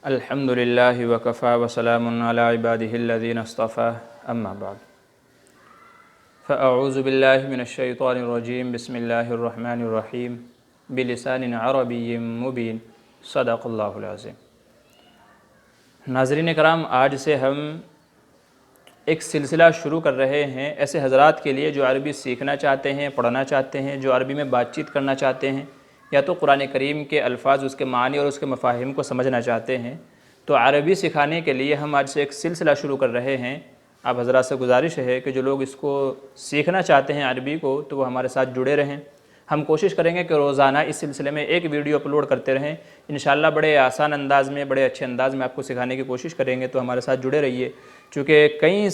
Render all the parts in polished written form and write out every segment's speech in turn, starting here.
الحمدللہ وکفا وسلام علی عبادہ الذین اصطفی اما بعد فاعوذ باللہ من الشیطان الرجیم بسم اللہ الرحمن الرحیم بلسان عربی مبین صدق اللہ العظیم۔ ناظرین کرام، آج سے ہم ایک سلسلہ شروع کر رہے ہیں ایسے حضرات کے لیے جو عربی سیکھنا چاہتے ہیں، پڑھنا چاہتے ہیں، جو عربی میں بات چیت کرنا چاہتے ہیں، یا تو قرآن کریم کے الفاظ، اس کے معنی اور اس کے مفاہیم کو سمجھنا چاہتے ہیں۔ تو عربی سکھانے کے لیے ہم آج سے ایک سلسلہ شروع کر رہے ہیں۔ آپ حضرات سے گزارش ہے کہ جو لوگ اس کو سیکھنا چاہتے ہیں عربی کو، تو وہ ہمارے ساتھ جڑے رہیں۔ ہم کوشش کریں گے کہ روزانہ اس سلسلے میں ایک ویڈیو اپلوڈ کرتے رہیں۔ انشاءاللہ بڑے آسان انداز میں، بڑے اچھے انداز میں آپ کو سکھانے کی کوشش کریں گے، تو ہمارے ساتھ جڑے رہیے۔ چونکہ کئی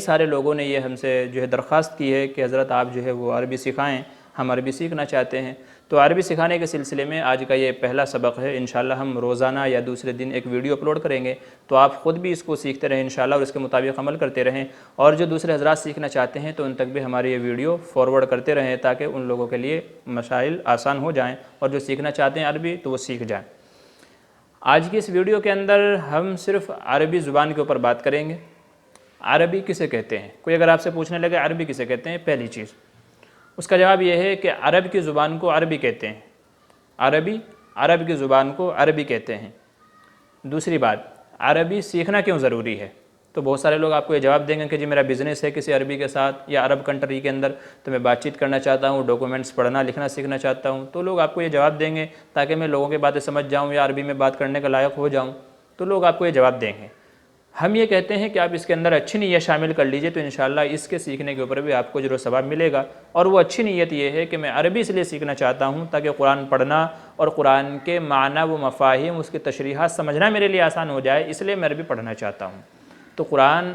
سارے لوگوں نے یہ ہم سے درخواست کی ہے کہ حضرت آپ وہ عربی سکھائیں، ہم عربی سیکھنا چاہتے ہیں۔ تو عربی سکھانے کے سلسلے میں آج کا یہ پہلا سبق ہے۔ انشاءاللہ ہم روزانہ یا دوسرے دن ایک ویڈیو اپلوڈ کریں گے، تو آپ خود بھی اس کو سیکھتے رہیں انشاءاللہ، اور اس کے مطابق عمل کرتے رہیں، اور جو دوسرے حضرات سیکھنا چاہتے ہیں تو ان تک بھی ہماری یہ ویڈیو فارورڈ کرتے رہیں، تاکہ ان لوگوں کے لیے مسائل آسان ہو جائیں، اور جو سیکھنا چاہتے ہیں عربی تو وہ سیکھ جائیں۔ آج کی اس ویڈیو کے اندر ہم صرف عربی زبان کے اوپر بات کریں گے۔ عربی کسے کہتے ہیں؟ کوئی اگر آپ سے پوچھنے لگے عربی کسے کہتے ہیں، پہلی چیز اس کا جواب یہ ہے کہ عرب کی زبان کو عربی کہتے ہیں۔ عرب کی زبان کو عربی کہتے ہیں۔ دوسری بات، عربی سیکھنا کیوں ضروری ہے؟ تو بہت سارے لوگ آپ کو یہ جواب دیں گے کہ جی میرا بزنس ہے کسی عربی کے ساتھ یا عرب کنٹری کے اندر، تو میں بات چیت کرنا چاہتا ہوں، ڈاکومنٹس پڑھنا لکھنا سیکھنا چاہتا ہوں۔ تو لوگ آپ کو یہ جواب دیں گے تاکہ میں لوگوں کی باتیں سمجھ جاؤں یا عربی میں بات کرنے کا لائق ہو جاؤں، تو لوگ آپ کو یہ جواب دیں گے۔ ہم یہ کہتے ہیں کہ آپ اس کے اندر اچھی نیت شامل کر لیجئے، تو انشاءاللہ اس کے سیکھنے کے اوپر بھی آپ کو اجر و ثواب ملے گا۔ اور وہ اچھی نیت یہ ہے کہ میں عربی اس لیے سیکھنا چاہتا ہوں تاکہ قرآن پڑھنا اور قرآن کے معنی و مفاہیم، اس کی تشریحات سمجھنا میرے لیے آسان ہو جائے، اس لیے میں عربی پڑھنا چاہتا ہوں۔ تو قرآن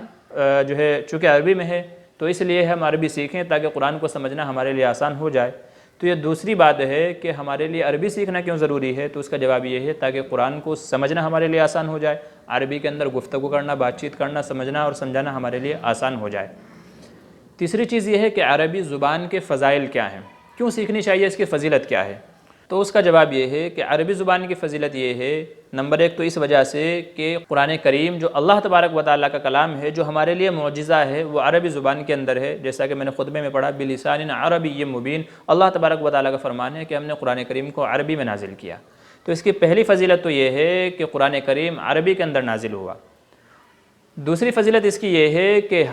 چونکہ عربی میں ہے، تو اس لیے ہم عربی سیکھیں تاکہ قرآن کو سمجھنا ہمارے لیے آسان ہو جائے۔ تو یہ دوسری بات ہے کہ ہمارے لیے عربی سیکھنا کیوں ضروری ہے، تو اس کا جواب یہ ہے تاکہ قرآن کو سمجھنا ہمارے لیے آسان ہو جائے، عربی کے اندر گفتگو کرنا، بات چیت کرنا، سمجھنا اور سمجھانا ہمارے لیے آسان ہو جائے۔ تیسری چیز یہ ہے کہ عربی زبان کے فضائل کیا ہیں، کیوں سیکھنی چاہیے، اس کی فضیلت کیا ہے؟ تو اس کا جواب یہ ہے کہ عربی زبان کی فضیلت یہ ہے، نمبر ایک تو اس وجہ سے کہ قرآن کریم جو اللہ تبارک و تعالیٰ کا کلام ہے، جو ہمارے لیے معجزہ ہے، وہ عربی زبان کے اندر ہے۔ جیسا کہ میں نے خطبے میں پڑھا، بلسان عربی مبین، اللہ تبارک و تعالیٰ کا فرمان ہے کہ ہم نے قرآن کریم کو عربی میں نازل کیا۔ تو اس کی پہلی فضیلت تو یہ ہے کہ قرآن کریم عربی کے اندر نازل ہوا۔ دوسری فضیلت اس کی یہ ہے کہ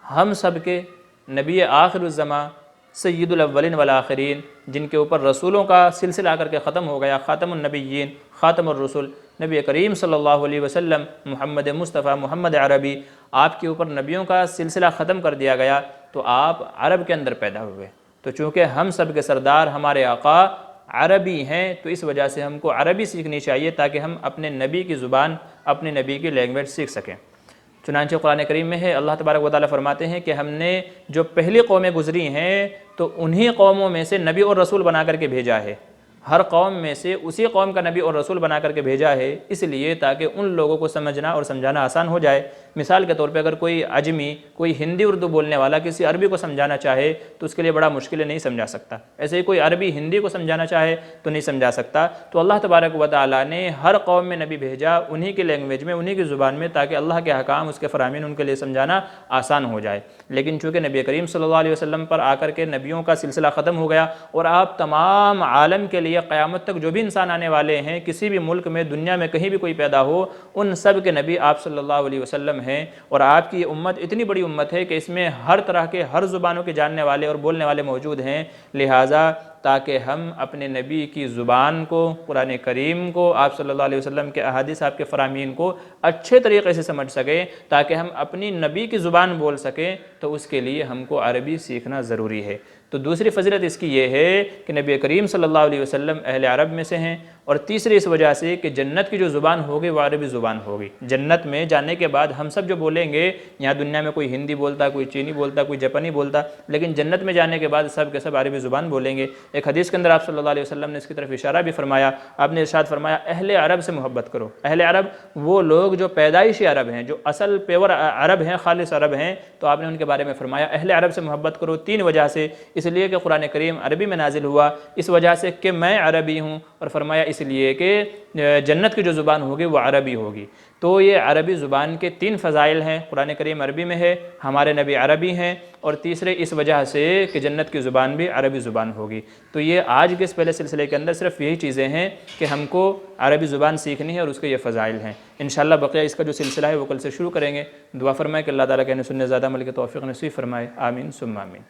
ہم سب کے نبی آخر الزماں سید الاولین والآخرین، جن کے اوپر رسولوں کا سلسلہ آ کر کے ختم ہو گیا، خاتم النبیین، خاتم الرسل، نبی کریم صلی اللہ علیہ وسلم، محمد مصطفیٰ، محمد عربی، آپ کے اوپر نبیوں کا سلسلہ ختم کر دیا گیا، تو آپ عرب کے اندر پیدا ہوئے۔ تو چونکہ ہم سب کے سردار ہمارے آقا عربی ہیں، تو اس وجہ سے ہم کو عربی سیکھنی چاہیے تاکہ ہم اپنے نبی کی زبان، اپنے نبی کی لینگویج سیکھ سکیں۔ چنانچہ قرآن کریم میں ہے، اللہ تبارک و تعالیٰ فرماتے ہیں کہ ہم نے جو پہلی قومیں گزری ہیں، تو انہی قوموں میں سے نبی اور رسول بنا کر کے بھیجا ہے۔ ہر قوم میں سے اسی قوم کا نبی اور رسول بنا کر کے بھیجا ہے، اس لیے تاکہ ان لوگوں کو سمجھنا اور سمجھانا آسان ہو جائے۔ مثال کے طور پہ اگر کوئی عجمی، کوئی ہندی اردو بولنے والا کسی عربی کو سمجھانا چاہے تو اس کے لیے بڑا مشکل ہے، نہیں سمجھا سکتا۔ ایسے ہی کوئی عربی ہندی کو سمجھانا چاہے تو نہیں سمجھا سکتا۔ تو اللہ تبارک و تعالیٰ نے ہر قوم میں نبی بھیجا، انہی کی لینگویج میں، انہی کی زبان میں، تاکہ اللہ کے احکام، اس کے فرامین ان کے لیے سمجھانا آسان ہو جائے۔ لیکن چونکہ نبی کریم صلی اللہ علیہ وسلم پر آ کر کے نبیوں کا سلسلہ ختم ہو گیا، اور آپ تمام عالم کے لیے قیامت تک جو بھی انسان آنے والے ہیں، کسی بھی ملک میں، دنیا میں کہیں بھی کوئی پیدا ہو، ان سب کے نبی آپ صلی اللہ علیہ وسلم ہیں۔ اور آپ کی یہ امت اتنی بڑی امت ہے کہ اس میں ہر طرح کے، ہر زبانوں کے جاننے والے اور بولنے والے موجود ہیں، لہٰذا تاکہ ہم اپنے نبی کی زبان کو، قرآن کریم کو، آپ صلی اللہ علیہ وسلم کے احادیث، آپ کے فرامین کو اچھے طریقے سے سمجھ سکیں، تاکہ ہم اپنی نبی کی زبان بول سکیں، تو اس کے لیے ہم کو عربی سیکھنا ضروری ہے۔ تو دوسری فضیلت اس کی یہ ہے کہ نبی کریم صلی اللہ علیہ وسلم اہل عرب میں سے ہیں، اور تیسری اس وجہ سے کہ جنت کی جو زبان ہوگی وہ عربی زبان ہوگی۔ جنت میں جانے کے بعد ہم سب جو بولیں گے، یہاں دنیا میں کوئی ہندی بولتا، کوئی چینی بولتا، کوئی جاپانی بولتا، لیکن جنت میں جانے کے بعد سب کے سب عربی زبان بولیں گے۔ ایک حدیث کے اندر آپ صلی اللہ علیہ وسلم نے اس کی طرف اشارہ بھی فرمایا، آپ نے ارشاد فرمایا اہل عرب سے محبت کرو۔ اہل عرب وہ لوگ جو پیدائشی عرب ہیں، جو اصل پیور عرب ہیں، خالص عرب ہیں، تو آپ نے ان کے بارے میں فرمایا اہل عرب سے محبت کرو، تین وجہ سے۔ اس اس لیے کہ قرآن کریم عربی میں نازل ہوا اس وجہ سے کہ میں عربی ہوں، اور فرمایا اس لیے کہ جنت کی جو زبان ہوگی وہ عربی ہوگی۔ تو یہ عربی زبان کے 3 فضائل ہیں، قرآن کریم عربی میں ہے، ہمارے نبی عربی ہیں، اور تیسرے اس وجہ سے کہ جنت کی زبان بھی عربی زبان ہوگی۔ تو یہ آج کے اس پہلے سلسلے کے اندر صرف یہی چیزیں ہیں کہ ہم کو عربی زبان سیکھنی ہے اور اس کے یہ فضائل ہیں۔ انشاءاللہ بقیہ اس کا جو سلسلہ ہے وہ کل سے شروع کریں گے۔ دعا فرمائے کہ اللہ تعالیٰ کے سننے زیادہ عمل کے توفیق نصیب فرمائے، آمین ثم آمین۔